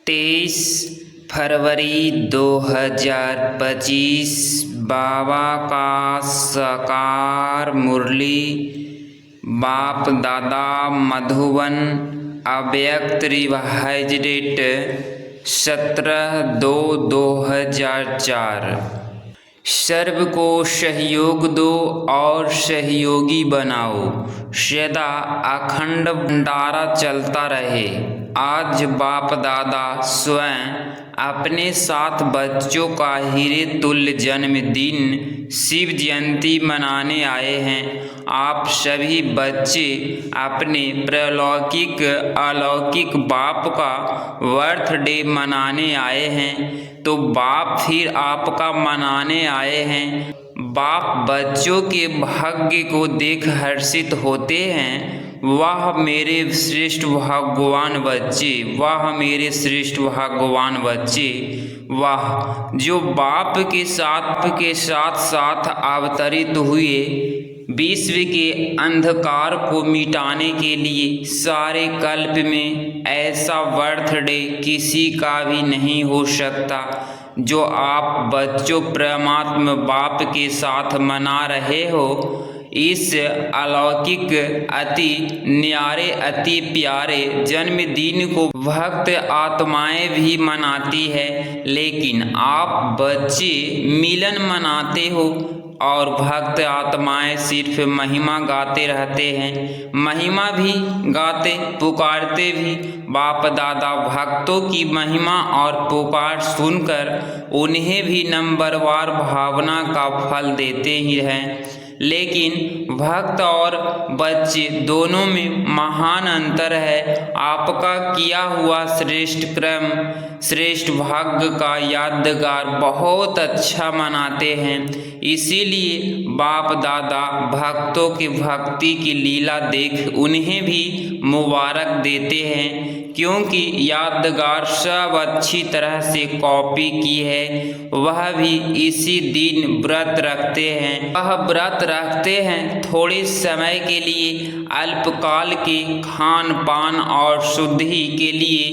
23 फरवरी 2025 बाबा का साकार मुरली बाप दादा मधुबन अव्यक्त रिवाइज डेट 17/2/2004। सर्व को सहयोग दो और सहयोगी बनाओ, सदा अखंड भंडारा चलता रहे। आज बाप दादा स्वयं अपने 7 बच्चों का हीरे तुल्य जन्मदिन शिव जयंती मनाने आए हैं। आप सभी बच्चे अपने प्रलौकिक अलौकिक बाप का बर्थडे मनाने आए हैं, तो बाप फिर आपका मनाने आए हैं। बाप बच्चों के भाग्य को देख हर्षित होते हैं। वाह मेरे श्रेष्ठ भगवान बच्चे, वाह मेरे श्रेष्ठ भगवान बच्चे, वाह जो बाप के साथ साथ अवतरित हुए। विश्व के अंधकार को मिटाने के लिए सारे कल्प में ऐसा बर्थडे किसी का भी नहीं हो सकता जो आप बच्चों परमात्मा बाप के साथ मना रहे हो। इस अलौकिक अति न्यारे अति प्यारे जन्मदिन को भक्त आत्माएं भी मनाती है, लेकिन आप बच्चे मिलन मनाते हो और भक्त आत्माएं सिर्फ महिमा गाते रहते हैं। महिमा भी गाते पुकारते भी। बाप दादा भक्तों की महिमा और पुकार सुनकर उन्हें भी नंबरवार भावना का फल देते ही हैं। लेकिन भक्त और बच्चे दोनों में महान अंतर है। आपका किया हुआ श्रेष्ठ कर्म श्रेष्ठ भाग्य का यादगार बहुत अच्छा मनाते हैं। इसीलिए बाप दादा भक्तों की भक्ति की लीला देख उन्हें भी मुबारक देते हैं, क्योंकि यादगार सब अच्छी तरह से कॉपी की है। वह भी इसी दिन व्रत रखते हैं। वह व्रत रखते हैं थोड़े समय के लिए, अल्पकाल के खान पान और शुद्धि के लिए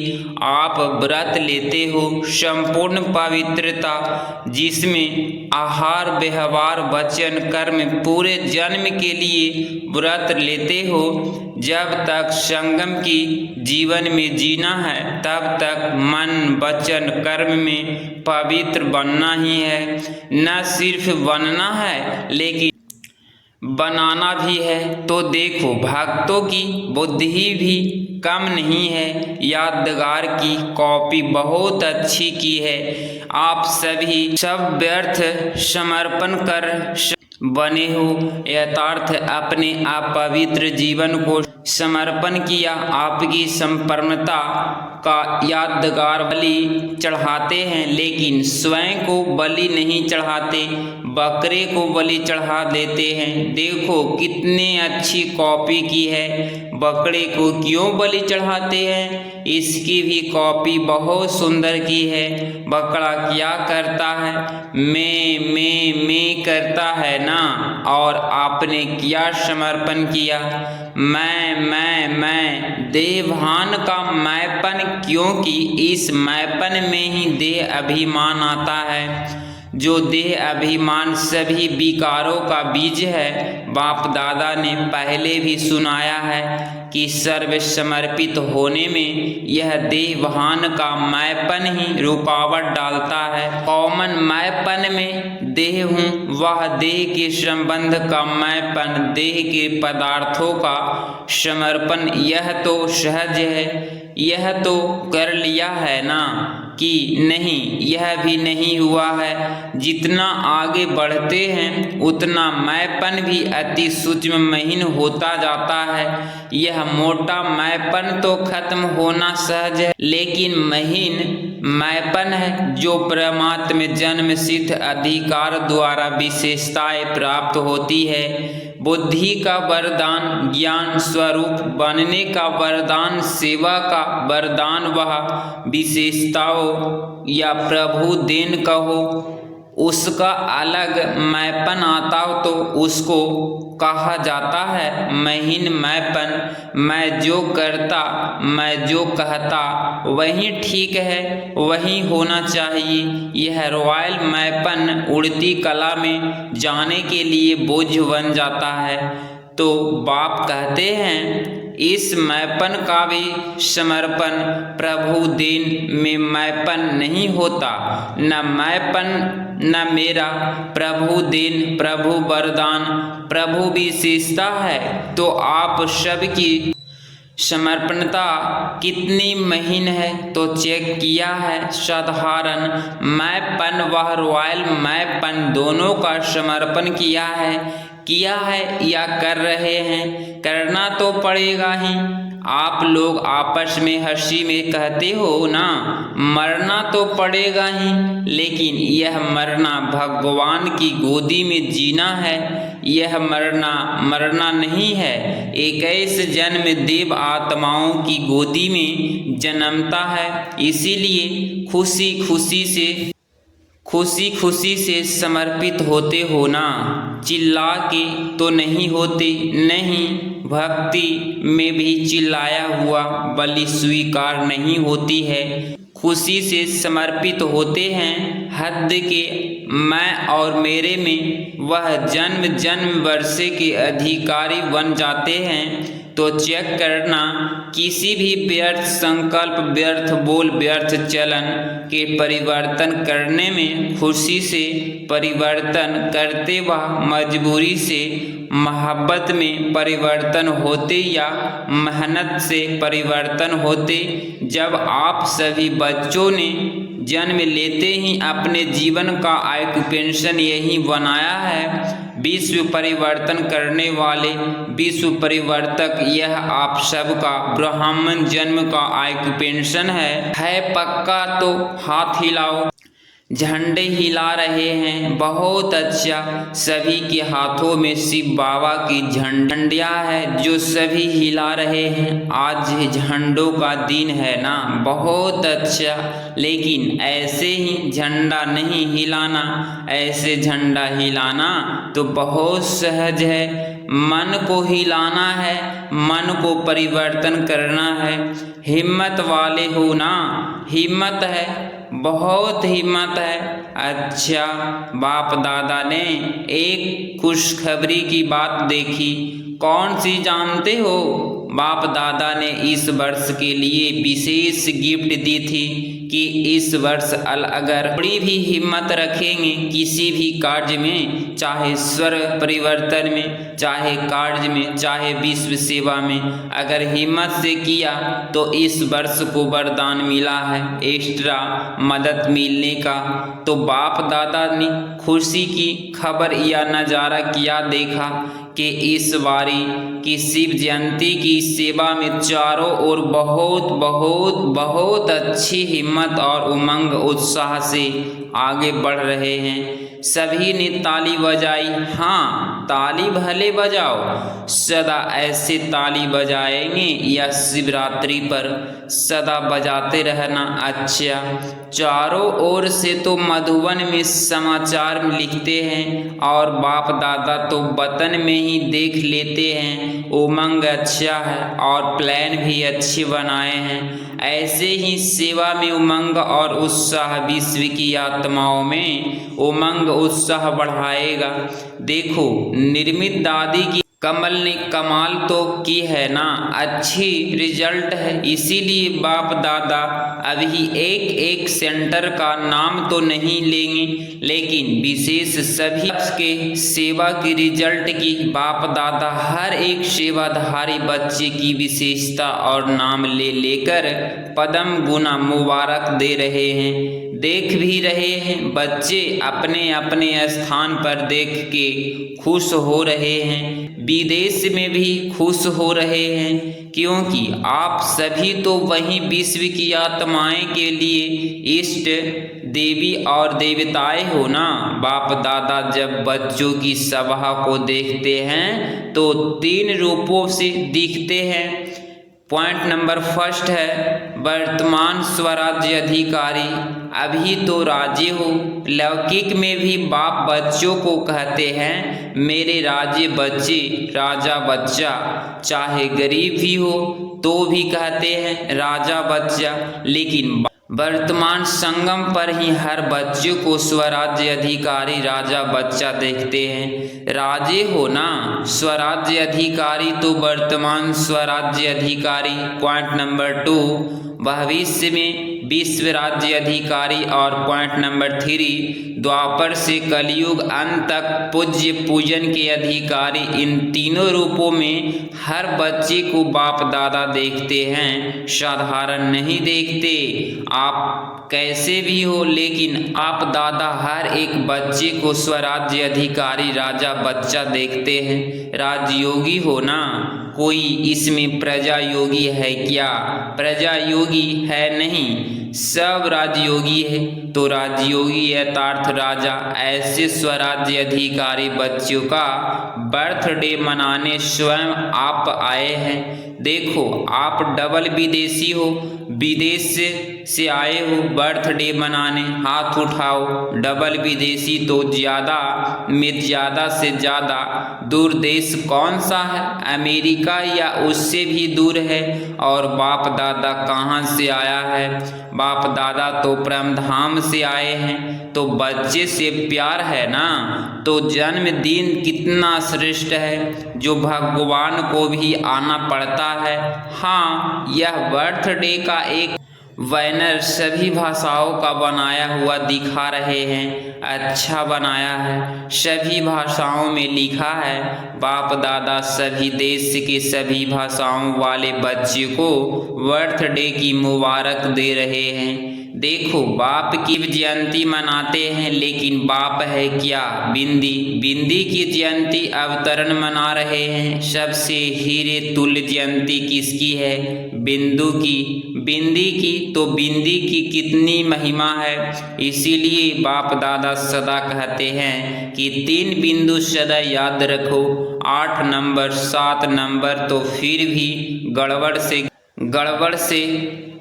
आप व्रत लेते हो। संपूर्ण पवित्रता जिसमें आहार व्यवहार वचन कर्म पूरे जन्म के लिए व्रत लेते हो। जब तक संगम की जीवन में जीना है तब तक मन वचन कर्म में पवित्र बनना ही है। न सिर्फ बनना है लेकिन बनाना भी है। तो देखो भक्तों की बुद्धि भी कम नहीं है, यादगार की कॉपी बहुत अच्छी की है। आप सभी सब व्यर्थ समर्पण कर बने हो, यथार्थ अपने अपवित्र जीवन को समर्पण किया। आपकी संपन्नता का यादगार बलि चढ़ाते हैं, लेकिन स्वयं को बलि नहीं चढ़ाते, बकरे को बलि चढ़ा देते हैं। देखो कितने अच्छी कॉपी की है। बकरे को क्यों बलि चढ़ाते हैं, इसकी भी कॉपी बहुत सुंदर की है। बकरा क्या करता है, मैं करता है ना, और आपने क्या समर्पण किया, मैं देहभान का मैपन, क्योंकि इस मैपन में ही देह अभिमान आता है। जो देह अभिमान सभी विकारों का बीज है। बाप दादा ने पहले भी सुनाया है कि सर्व समर्पित होने में यह देहभान का मैपन ही रुकावट डालता है। कॉमन मैपन में देह हूँ, वह देह के संबंध का मैपन, देह के पदार्थों का समर्पण, यह तो सहज है। यह तो कर लिया है ना कि नहीं, यह भी नहीं हुआ है। जितना आगे बढ़ते हैं उतना मैपन भी अति सूक्ष्म महीन होता जाता है। यह मोटा मैपन तो खत्म होना सहज है, लेकिन महीन मैपन है जो परमात्मा जन्म सिद्ध अधिकार द्वारा विशेषताएं प्राप्त होती है। बुद्धि का वरदान, ज्ञान स्वरूप बनने का वरदान, सेवा का वरदान, वह विशेषताओं या प्रभु देन कहो, उसका अलग मैपन आता हो तो उसको कहा जाता है महीन मैंपन। मैं जो करता, मैं जो कहता वही ठीक है, वही होना चाहिए। यह रॉयल मैंपन उड़ती कला में जाने के लिए बोझ बन जाता है। तो बाप कहते हैं इस मैंपन का भी समर्पण प्रभु देन में मैंपन नहीं होता। न मैंपन न मेरा, प्रभु देन, प्रभु वरदान, प्रभु विशेषता है। तो आप सबकी समर्पणता कितनी महीन है तो चेक किया है। साधारण मैंपन व रॉयल मैंपन दोनों का समर्पण किया है या कर रहे हैं। करना तो पड़ेगा ही। आप लोग आपस में हंसी में कहते हो ना, मरना तो पड़ेगा ही, लेकिन यह मरना भगवान की गोदी में जीना है। यह मरना नहीं है। 21 जन्म देव आत्माओं की गोदी में जन्मता है। इसीलिए खुशी खुशी से समर्पित होते हो ना, चिल्ला के तो नहीं होते। नहीं, भक्ति में भी चिल्लाया हुआ बलि स्वीकार नहीं होती है। खुशी से समर्पित होते हैं। हद के मैं और मेरे में वह जन्म जन्म वर्षे के अधिकारी बन जाते हैं। तो चेक करना, किसी भी व्यर्थ संकल्प, व्यर्थ बोल, व्यर्थ चलन के परिवर्तन करने में खुशी से परिवर्तन करते व मजबूरी से मोहब्बत में परिवर्तन होते या मेहनत से परिवर्तन होते। जब आप सभी बच्चों ने जन्म लेते ही अपने जीवन का ऑक्यूपेशन यही बनाया है, विश्व परिवर्तन करने वाले विश्व परिवर्तक, यह आप सबका ब्राह्मण जन्म का ऑक्यूपेशन है पक्का। तो हाथ हिलाओ। झंडे हिला रहे हैं, बहुत अच्छा। सभी के हाथों में शिव बाबा की झंडियाँ है जो सभी हिला रहे हैं। आज झंडों का दिन है ना, बहुत अच्छा। लेकिन ऐसे ही झंडा नहीं हिलाना, ऐसे झंडा हिलाना तो बहुत सहज है। मन को हिलाना है, मन को परिवर्तन करना है। हिम्मत वाले हो ना, हिम्मत है, बहुत हिम्मत है। अच्छा, बाप दादा ने एक खुशखबरी की बात देखी, कौन सी जानते हो? बाप दादा ने इस वर्ष के लिए विशेष गिफ्ट दी थी कि इस वर्ष अगर थोड़ी भी हिम्मत रखेंगे किसी भी कार्य में, चाहे स्वर परिवर्तन में, चाहे कार्य में, चाहे विश्व सेवा में, अगर हिम्मत से किया तो इस वर्ष को वरदान मिला है एक्स्ट्रा मदद मिलने का। तो बाप दादा ने खुशी की खबर या नज़ारा किया देखा कि इस बारी की शिव जयंती की सेवा में चारों ओर बहुत बहुत बहुत अच्छी हिम्मत और उमंग उत्साह से आगे बढ़ रहे हैं। सभी ने ताली बजाई। हाँ, ताली भले बजाओ, सदा ऐसे ताली बजाएंगे या शिवरात्रि पर सदा बजाते रहना। अच्छा, चारों ओर से तो मधुबन में समाचार लिखते हैं और बाप दादा तो वतन में ही देख लेते हैं। उमंग अच्छा है और प्लान भी अच्छे बनाए हैं। ऐसे ही सेवा में उमंग और उत्साह विश्व की आत्माओं में उमंग उत्साह बढ़ाएगा। देखो, निर्मित दादी की कमल ने कमाल तो की है ना, अच्छी रिजल्ट है। इसीलिए बाप दादा अभी एक एक सेंटर का नाम तो नहीं लेंगे, लेकिन विशेष सभी के सेवा की रिजल्ट की बाप दादा हर एक सेवाधारी बच्चे की विशेषता और नाम लेकर पदम गुना मुबारक दे रहे हैं। देख भी रहे हैं बच्चे अपने अपने स्थान पर देख के खुश हो रहे हैं। विदेश में भी खुश हो रहे हैं, क्योंकि आप सभी तो वही विश्व की आत्माएं के लिए इष्ट देवी और देवताएं हो ना। बाप दादा जब बच्चों की सभा को देखते हैं तो 3 रूपों से दिखते हैं। पॉइंट नंबर फर्स्ट है, वर्तमान स्वराज्य अधिकारी, अभी तो राजे हो। लौकिक में भी बाप बच्चों को कहते हैं मेरे राजे बच्चे, राजा बच्चा। चाहे गरीब भी हो तो भी कहते हैं राजा बच्चा। लेकिन वर्तमान संगम पर ही हर बच्चे को स्वराज्य अधिकारी, राजा बच्चा देखते हैं। राजे हो ना स्वराज्य अधिकारी तो वर्तमान स्वराज्य अधिकारी। पॉइंट नंबर 2, भविष्य में विश्व राज्य अधिकारी। और पॉइंट नंबर 3, द्वापर से कलयुग अंत तक पूज्य पूजन के अधिकारी। इन तीनों रूपों में हर बच्चे को बाप दादा देखते हैं, साधारण नहीं देखते। आप कैसे भी हो लेकिन आप दादा हर एक बच्चे को स्वराज्य अधिकारी, राजा बच्चा देखते हैं। राजयोगी हो ना, कोई इसमें प्रजा योगी है क्या? प्रजा योगी है नहीं, सब राजयोगी है। तो राजयोगी यथार्थ राजा ऐसे स्वराज्य अधिकारी बच्चों का बर्थडे मनाने स्वयं आप आए हैं। देखो आप डबल विदेशी हो, विदेश से आए हो बर्थडे मनाने, हाथ उठाओ। डबल विदेशी तो ज़्यादा में ज़्यादा से ज़्यादा दूर देश कौन सा है? अमेरिका या उससे भी दूर है। और बाप दादा कहाँ से आया है? बाप दादा तो परमधाम से आए हैं। तो बच्चे से प्यार है ना, तो जन्मदिन कितना श्रेष्ठ है जो भगवान को भी आना पड़ता है। हाँ, यह बर्थडे का एक बैनर सभी भाषाओं का बनाया हुआ दिखा रहे हैं। अच्छा बनाया है, सभी भाषाओं में लिखा है। बाप दादा सभी देश के सभी भाषाओं वाले बच्चे को बर्थडे की मुबारक दे रहे हैं। देखो बाप की जयंती मनाते हैं, लेकिन बाप है क्या? बिंदी, बिंदी की जयंती अवतरण मना रहे हैं। सबसे हीरे तुल्य जयंती किसकी है? बिंदु की, बिंदी की। तो बिंदी की कितनी महिमा है, इसीलिए बाप दादा सदा कहते हैं कि 3 बिंदु सदा याद रखो। 8 नंबर 7 नंबर तो फिर भी गड़बड़ से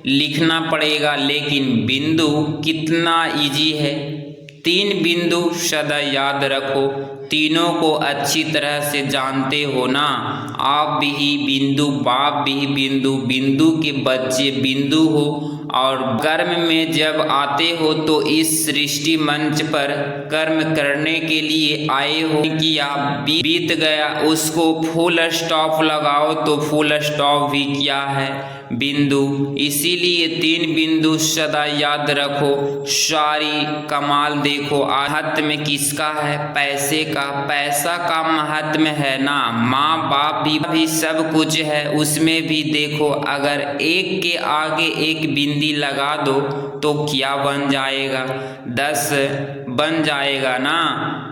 लिखना पड़ेगा, लेकिन बिंदु कितना इजी है। 3 बिंदु सदा याद रखो। तीनों को अच्छी तरह से जानते हो ना। आप भी बिंदु, बाप भी बिंदु, बिंदु के बच्चे बिंदु हो। और कर्म में जब आते हो तो इस सृष्टि मंच पर कर्म करने के लिए आए हो कि आप बीत गया उसको फुल स्टॉप लगाओ, तो फुल स्टॉप भी क्या है? बिंदु। इसीलिए 3 बिंदु सदा याद रखो। सारी कमाल देखो महत्व में किसका है? पैसे का। पैसा का महत्व है ना। माँ बाप भी सब कुछ है, उसमें भी देखो अगर एक के आगे एक बिंदी लगा दो तो क्या बन जाएगा? 10 बन जाएगा ना।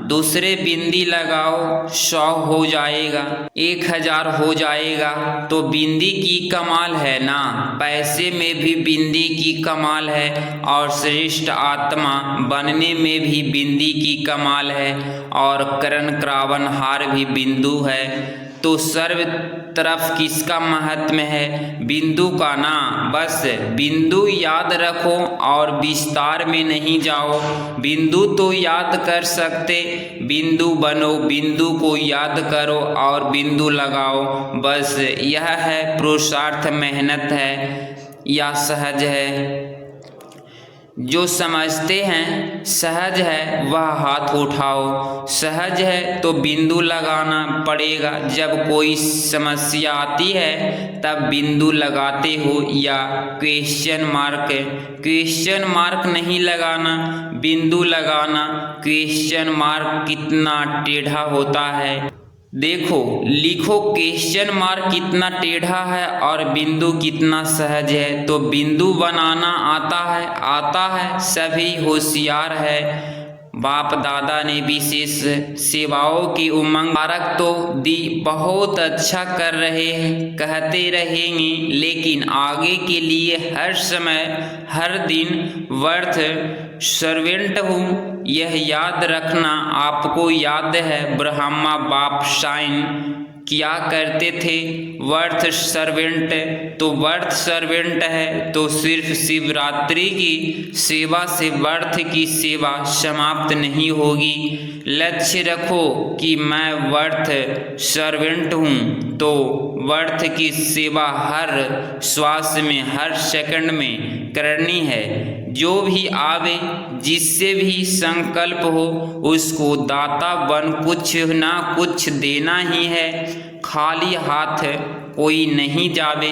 दूसरे बिंदी लगाओ 100 हो जाएगा, 1000 हो जाएगा। तो बिंदी की कमाल है ना। पैसे में भी बिंदी की कमाल है, और श्रेष्ठ आत्मा बनने में भी बिंदी की कमाल है, और करण क्रावन हार भी बिंदु है। तो सर्व तरफ किसका महत्व है? बिंदु का ना। बस बिंदु याद रखो और विस्तार में नहीं जाओ। बिंदु तो याद कर सकते, बिंदु बनो, बिंदु को याद करो और बिंदु लगाओ। बस यह है पुरुषार्थ, मेहनत है या सहज है? जो समझते हैं सहज है वह हाथ उठाओ। सहज है तो बिंदु लगाना पड़ेगा। जब कोई समस्या आती है तब बिंदु लगाते हो या क्वेश्चन मार्क नहीं लगाना, बिंदु लगाना। क्वेश्चन मार्क कितना टेढ़ा होता है, देखो लिखो क्वेश्चन मार्क कितना टेढ़ा है और बिंदु कितना सहज है। तो बिंदु बनाना आता है, सभी होशियार है। बाप दादा ने विशेष सेवाओं की उमंग मार्ग तो दी, बहुत अच्छा कर रहे हैं, कहते रहेंगे। लेकिन आगे के लिए हर समय हर दिन वर्थ सर्वेंट हूँ, यह याद रखना। आपको याद है ब्रह्मा बाप साइन क्या करते थे? Worth servant. तो वर्थ सर्वेंट है तो सिर्फ शिवरात्रि की सेवा से वर्थ की सेवा समाप्त नहीं होगी। लक्ष्य रखो कि मैं वर्थ सर्वेंट हूँ, तो वर्थ की सेवा हर श्वास में, हर सेकंड में करनी है। जो भी आवे, जिससे भी संकल्प हो, उसको दाता बन कुछ ना कुछ देना ही है। खाली हाथ कोई नहीं जावे।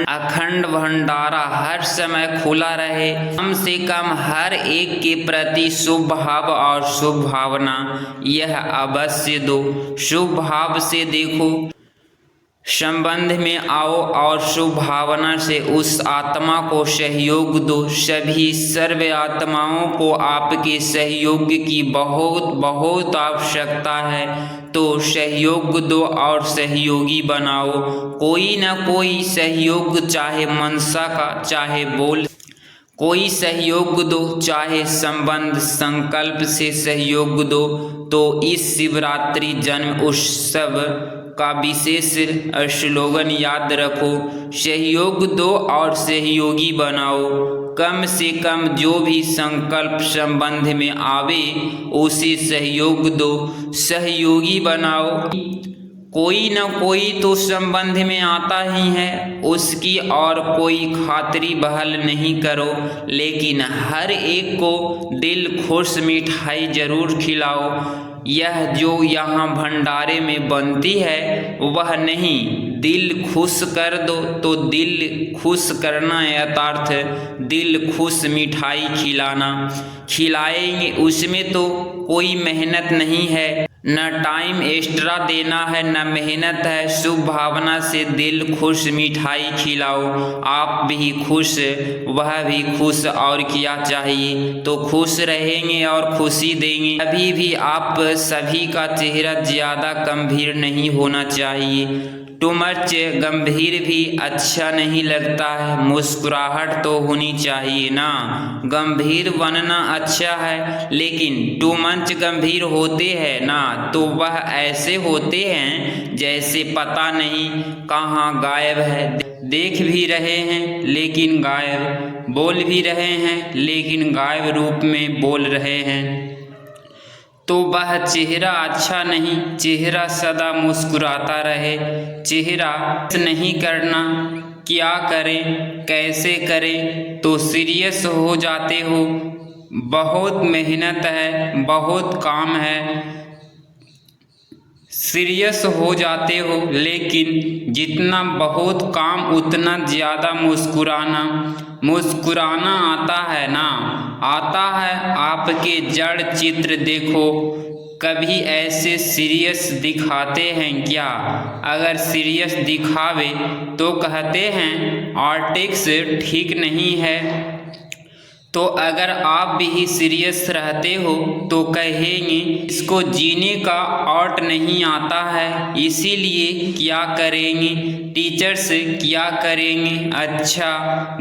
अखंड भंडारा हर समय खुला रहे। कम से कम हर एक के प्रति शुभ भाव और शुभ भावना यह अवश्य दो। शुभ भाव से देखो, संबंध में आओ और शुभ भावना से उस आत्मा को सहयोग दो। सभी सर्व आत्माओं को आपके सहयोग की बहुत बहुत आवश्यकता है, तो सहयोग दो और सहयोगी बनाओ। कोई ना कोई सहयोग, चाहे मनसा का, चाहे बोल, कोई सहयोग दो, चाहे संबंध संकल्प से सहयोग दो। तो इस शिवरात्रि जन्म उत्सव का विशेष स्लोगन याद रखो, सहयोग दो और सहयोगी बनाओ। कम से कम जो भी संकल्प संबंध में आवे उसे सहयोग दो, सहयोगी बनाओ। कोई न कोई तो संबंध में आता ही है, उसकी और कोई खातरी बहल नहीं करो, लेकिन हर एक को दिल खुश मिठाई जरूर खिलाओ। यह जो यहाँ भंडारे में बनती है वह नहीं, दिल खुश कर दो। तो दिल खुश करना यथार्थ दिल खुश मिठाई खिलाएंगे, उसमें तो कोई मेहनत नहीं है, न टाइम एक्स्ट्रा देना है, न मेहनत है। शुभ भावना से दिल खुश मिठाई खिलाओ, आप भी खुश, वह भी खुश, और क्या चाहिए। तो खुश रहेंगे और खुशी देंगे। अभी भी आप सभी का चेहरा ज़्यादा गंभीर नहीं होना चाहिए। टू मच गंभीर भी अच्छा नहीं लगता है, मुस्कुराहट तो होनी चाहिए ना। गंभीर बनना अच्छा है, लेकिन टू मच गंभीर होते हैं ना तो वह ऐसे होते हैं जैसे पता नहीं कहाँ गायब है। देख भी रहे हैं लेकिन गायब, बोल भी रहे हैं लेकिन गायब रूप में बोल रहे हैं। तो वह चेहरा अच्छा नहीं। चेहरा सदा मुस्कुराता रहे। चेहरा नहीं करना, क्या करें, कैसे करें, तो सीरियस हो जाते हो। बहुत मेहनत है, बहुत काम है, सीरियस हो जाते हो। लेकिन जितना बहुत काम उतना ज़्यादा मुस्कुराना आता है ना, आता है। आपके जड़ चित्र देखो, कभी ऐसे सीरियस दिखाते हैं क्या? अगर सीरियस दिखावे तो कहते हैं आर्टिक्स ठीक नहीं है। तो अगर आप भी सीरियस रहते हो तो कहेंगे इसको जीने का आर्ट नहीं आता है, इसीलिए क्या करेंगे, टीचर्स क्या करेंगे। अच्छा,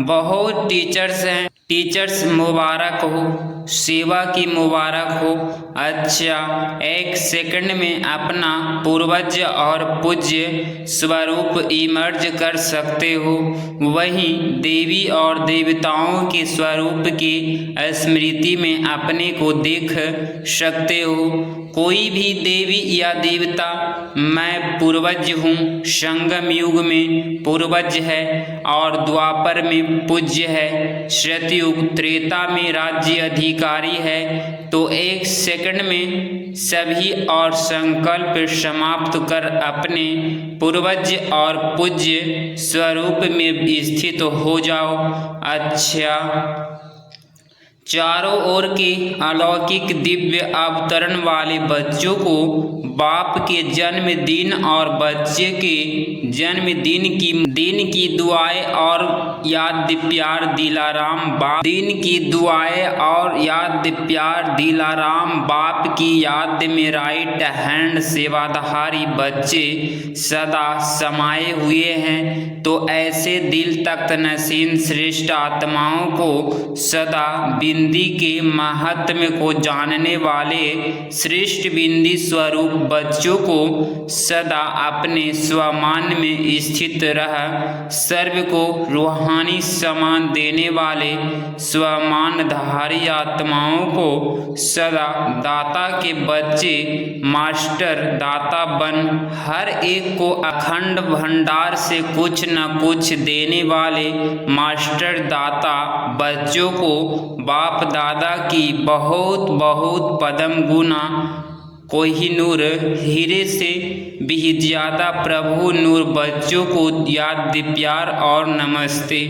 बहुत टीचर्स हैं, टीचर्स मुबारक हो, सेवा की मुबारक हो। अच्छा, एक सेकंड में अपना पूर्वज और पूज्य स्वरूप इमर्ज कर सकते हो। वहीं देवी और देवताओं के स्वरूप की स्मृति में अपने को देख सकते हो। कोई भी देवी या देवता, मैं पूर्वज हूँ, संगम युग में पूर्वज है और द्वापर में पूज्य है, सतयुग त्रेता में राज्य अधिकारी है। तो एक सेकंड में सभी और संकल्प समाप्त कर अपने पूर्वज और पूज्य स्वरूप में स्थित हो जाओ। अच्छा, चारों ओर के अलौकिक दिव्य अवतरण वाले बच्चों को बाप के जन्मदिन और बच्चे के जन्मदिन की दुआएं और याद प्यार दिलाराम बाप दिन की दुआएं और याद प्यार दिलाराम बाप की याद में राइट हैंड सेवाधारी बच्चे सदा समाये हुए हैं। तो ऐसे दिल तख्त नशीन श्रेष्ठ आत्माओं को सदा बिंदी के महत्व को जानने वाले श्रेष्ठ बिंदी स्वरूप बच्चों को सदा अपने स्वमान में स्थित रह सर्व को रूहानी सम्मान देने वाले स्वमानधारी आत्माओं को सदा दाता के बच्चे मास्टर दाता बन हर एक को अखंड भंडार से कुछ न कुछ देने वाले मास्टर दाता बच्चों को बाप दादा की बहुत बहुत पदम गुना कोहिनूर हीरे से भी ज़्यादा प्रभु नूर बच्चों को याद प्यार और नमस्ते।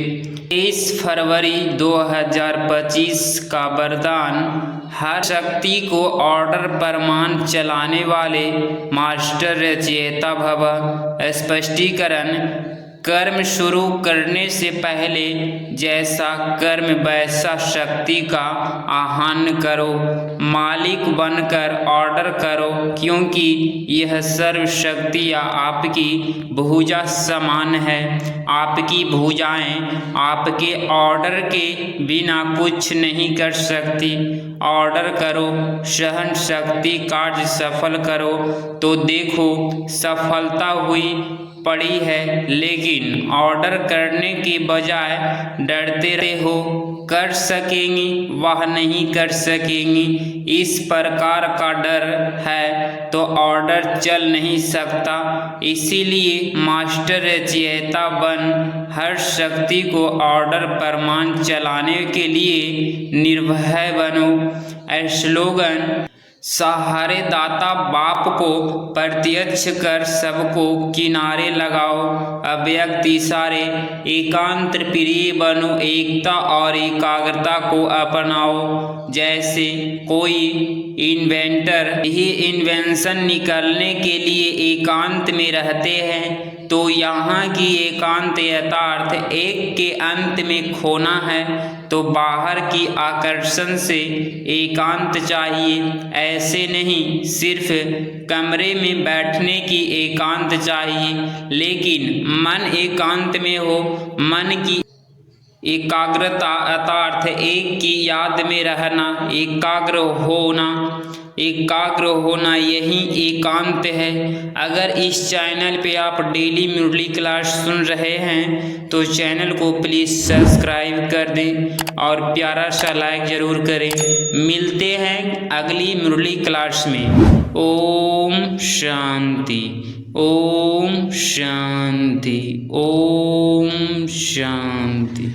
23 फरवरी 2025 का वरदान हर शक्ति को ऑर्डर परमान चलाने वाले मास्टर रचयिता भव। स्पष्टीकरण कर्म शुरू करने से पहले जैसा कर्म वैसा शक्ति का आह्वान करो, मालिक बनकर ऑर्डर करो, क्योंकि यह सर्व शक्तियाँ आपकी भुजा समान है। आपकी भुजाएं आपके ऑर्डर के बिना कुछ नहीं कर सकती। ऑर्डर करो, सहन शक्ति कार्य सफल करो तो देखो सफलता हुई पड़ी है, लेकिन ऑर्डर करने के बजाय डरते रहे हो कर सकेंगी वह नहीं कर सकेंगी, इस प्रकार का डर है तो ऑर्डर चल नहीं सकता। इसीलिए मास्टर रचयिता बन हर शक्ति को ऑर्डर परमान चलाने के लिए निर्भय बनो। स्लोगन सहारे दाता बाप को प्रत्यक्ष कर सबको किनारे लगाओ, अव्यक्त इशारे एकांत प्रिय बनो, एकता और एकाग्रता को अपनाओ। जैसे कोई इन्वेंटर ही इन्वेंशन निकालने के लिए एकांत में रहते हैं, तो यहाँ की एकांत यथार्थ एक के अंत में खोना है तो बाहर की आकर्षण से एकांत चाहिए। ऐसे नहीं सिर्फ कमरे में बैठने की एकांत चाहिए, लेकिन मन एकांत में हो। मन की एकाग्रता अर्थात एक की याद में रहना, एकाग्र होना यही एकांत है। अगर इस चैनल पे आप डेली मुरली क्लास सुन रहे हैं तो चैनल को प्लीज़ सब्सक्राइब कर दें और प्यारा सा लाइक ज़रूर करें। मिलते हैं अगली मुरली क्लास में। ओम शांति, ओम शांति, ओम शांति।